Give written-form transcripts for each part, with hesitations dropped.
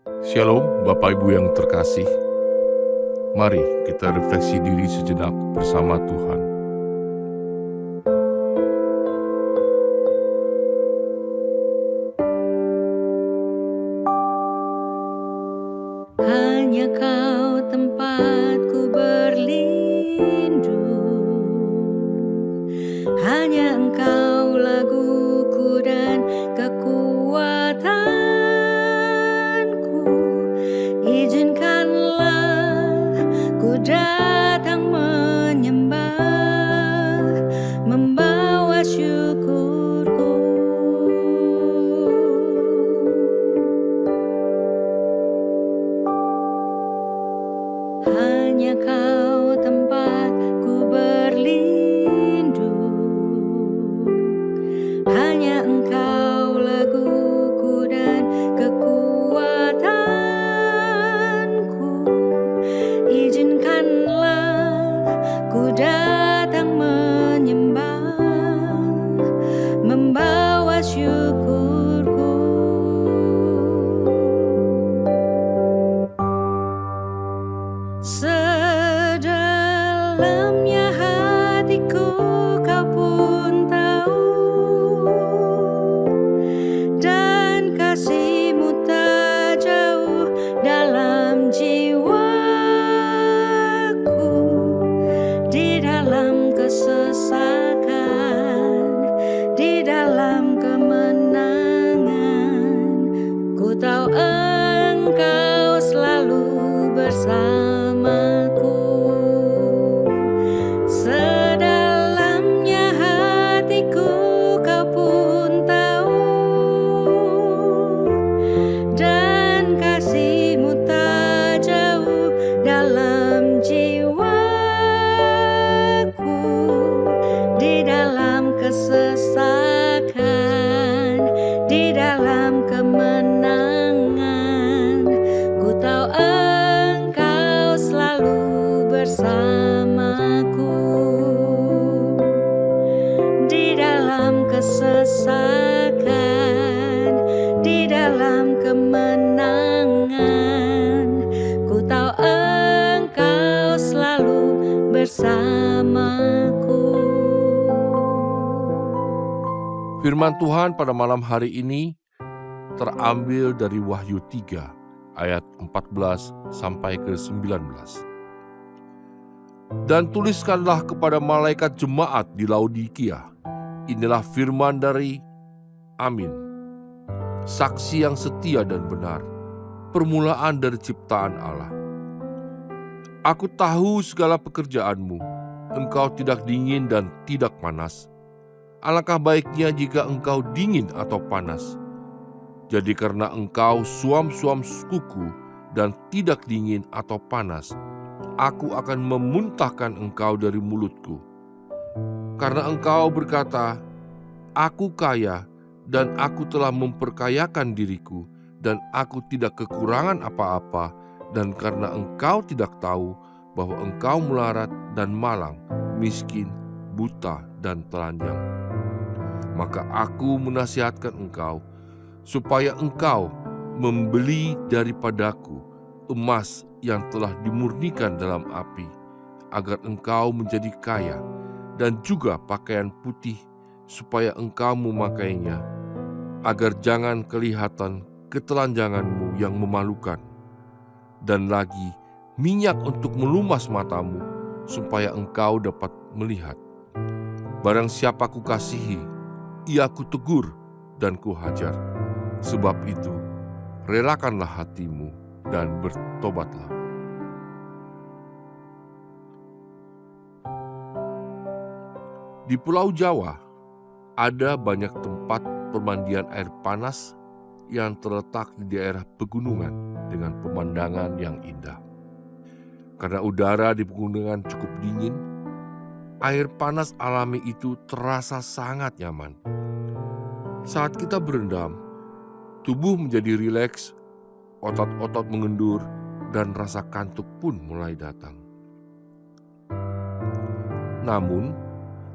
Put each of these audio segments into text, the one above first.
Shalom Bapak Ibu yang terkasih. Mari kita refleksi diri sejenak bersama Tuhan. Hanya Kau tempatku berlindung, hanya Engkau laguku dan kekuatanku. Izinkanlah ku datang menyembah, membawa syukurku. Hanya Kau tempatku berlindung, hanya Engkau laguku dan kekuatanku. Izinkanlah ku datang menyembah, membawa syukurku. Sedalamnya hatiku Kau pun tahu, dan kasih-Mu tak jauh dalam jiwaku. Di dalam kesesakan, di dalam kemenangan, ku tahu Engkau selalu bersamaku. Sedalamnya hatiku Kau pun tahu, dan kasih-Mu tak jauh dalam jiwaku. Di dalam kesesakan, di dalam kemenangan, ku tahu Engkau selalu bersamaku. Di dalam kesesakan, di dalam kemenangan, ku tahu Engkau selalu bersamaku. Firman Tuhan pada malam hari ini terambil dari Wahyu 3 ayat 14 sampai ke 19. Dan tuliskanlah kepada malaikat jemaat di Laodikia, inilah firman dari Amin, saksi yang setia dan benar, permulaan dari ciptaan Allah. Aku tahu segala pekerjaanmu, engkau tidak dingin dan tidak panas. Alangkah baiknya jika engkau dingin atau panas. Jadi karena engkau suam-suam kuku dan tidak dingin atau panas, aku akan memuntahkan engkau dari mulutku. Karena engkau berkata, aku kaya dan aku telah memperkayakan diriku, dan aku tidak kekurangan apa-apa, dan karena engkau tidak tahu bahwa engkau melarat dan malang, miskin, buta, dan telanjang. Maka aku menasihatkan engkau, supaya engkau membeli daripadaku emas yang telah dimurnikan dalam api, agar engkau menjadi kaya, dan juga pakaian putih, supaya engkau memakainya, agar jangan kelihatan ketelanjanganmu yang memalukan. Dan lagi minyak untuk melumas matamu, supaya engkau dapat melihat. Barang siapa kukasihi, ia kutegur dan kuhajar. Sebab itu, relakanlah hatimu dan bertobatlah. Di Pulau Jawa, ada banyak tempat pemandian air panas yang terletak di daerah pegunungan dengan pemandangan yang indah. Karena udara di pegunungan cukup dingin, air panas alami itu terasa sangat nyaman. Saat kita berendam, tubuh menjadi rileks, otot-otot mengendur, dan rasa kantuk pun mulai datang. Namun,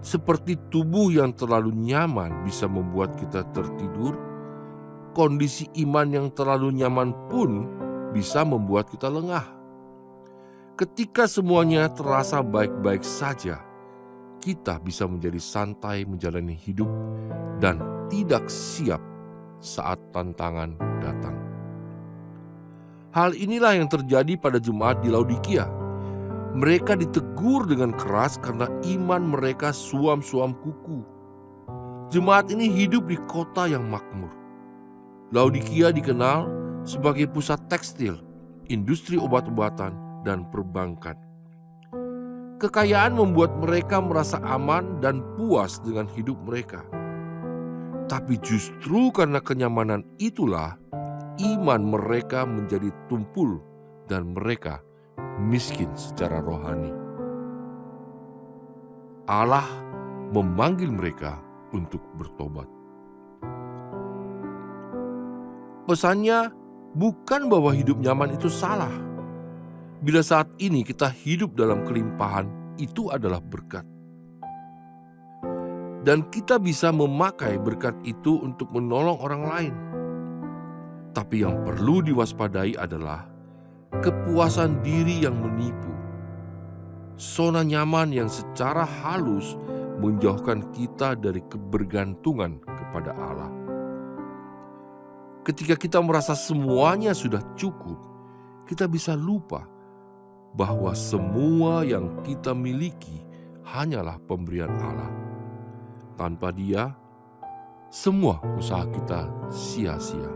seperti tubuh yang terlalu nyaman bisa membuat kita tertidur, kondisi iman yang terlalu nyaman pun bisa membuat kita lengah. Ketika semuanya terasa baik-baik saja, kita bisa menjadi santai menjalani hidup dan tidak siap saat tantangan datang. Hal inilah yang terjadi pada jemaat di Laodikia. Mereka ditegur dengan keras karena iman mereka suam-suam kuku. Jemaat ini hidup di kota yang makmur. Laodikia dikenal sebagai pusat tekstil, industri obat-obatan, dan perbankan. Kekayaan membuat mereka merasa aman dan puas dengan hidup mereka. Tapi justru karena kenyamanan itulah iman mereka menjadi tumpul dan mereka miskin secara rohani. Allah memanggil mereka untuk bertobat. Pesannya bukan bahwa hidup nyaman itu salah. Bila saat ini kita hidup dalam kelimpahan, itu adalah berkat. Dan kita bisa memakai berkat itu untuk menolong orang lain. Tapi yang perlu diwaspadai adalah kepuasan diri yang menipu. Zona nyaman yang secara halus menjauhkan kita dari kebergantungan kepada Allah. Ketika kita merasa semuanya sudah cukup, kita bisa lupa bahwa semua yang kita miliki hanyalah pemberian Allah. Tanpa Dia, semua usaha kita sia-sia.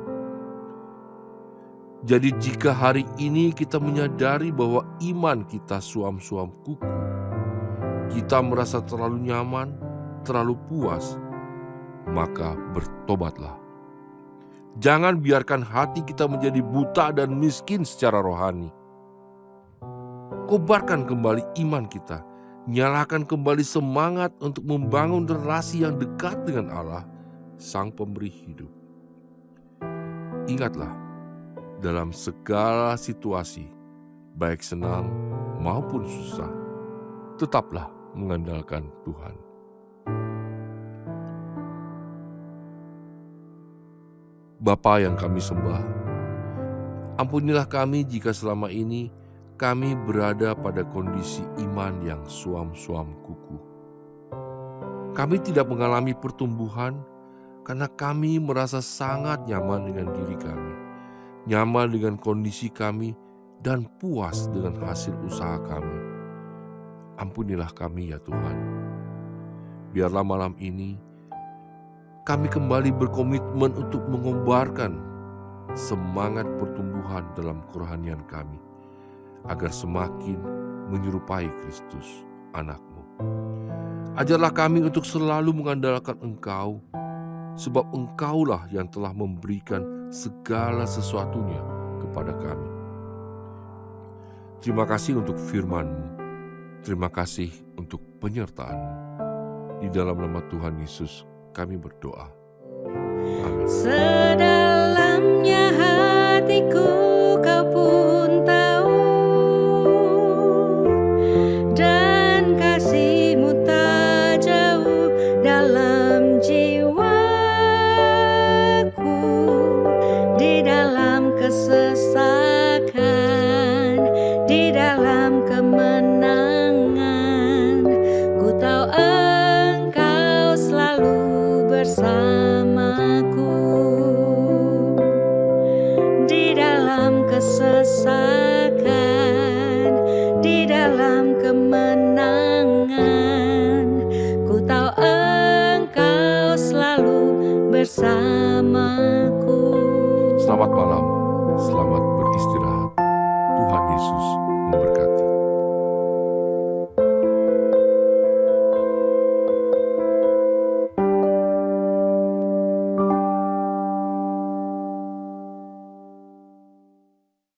Jadi jika hari ini kita menyadari bahwa iman kita suam-suam kuku, kita merasa terlalu nyaman, terlalu puas, maka bertobatlah. Jangan biarkan hati kita menjadi buta dan miskin secara rohani. Kobarkan kembali iman kita, nyalakan kembali semangat untuk membangun relasi yang dekat dengan Allah, Sang Pemberi hidup. Ingatlah, dalam segala situasi, baik senang maupun susah, tetaplah mengandalkan Tuhan. Bapa yang kami sembah, ampunilah kami jika selama ini kami berada pada kondisi iman yang suam-suam kuku. Kami tidak mengalami pertumbuhan karena kami merasa sangat nyaman dengan diri kami, nyaman dengan kondisi kami, dan puas dengan hasil usaha kami. Ampunilah kami ya Tuhan. Biarlah malam ini kami kembali berkomitmen untuk mengobarkan semangat pertumbuhan dalam kerohanian kami, agar semakin menyerupai Kristus, Anak-Mu. Ajarlah kami untuk selalu mengandalkan Engkau, sebab Engkaulah yang telah memberikan segala sesuatunya kepada kami. Terima kasih untuk firman-Mu. Terima kasih untuk penyertaan-Mu. Di dalam nama Tuhan Yesus kami berdoa. Amin. Sedalamnya hatiku Kau pun tahu, dan kasih-Mu tak jauh dalam jiwaku. Di dalam kesesakan, di dalam kemenangan, ku tahu Engkau selalu bersamaku. Di dalam kesesakan, di dalam kemenangan, ku tahu Engkau selalu bersamaku. Selamat malam.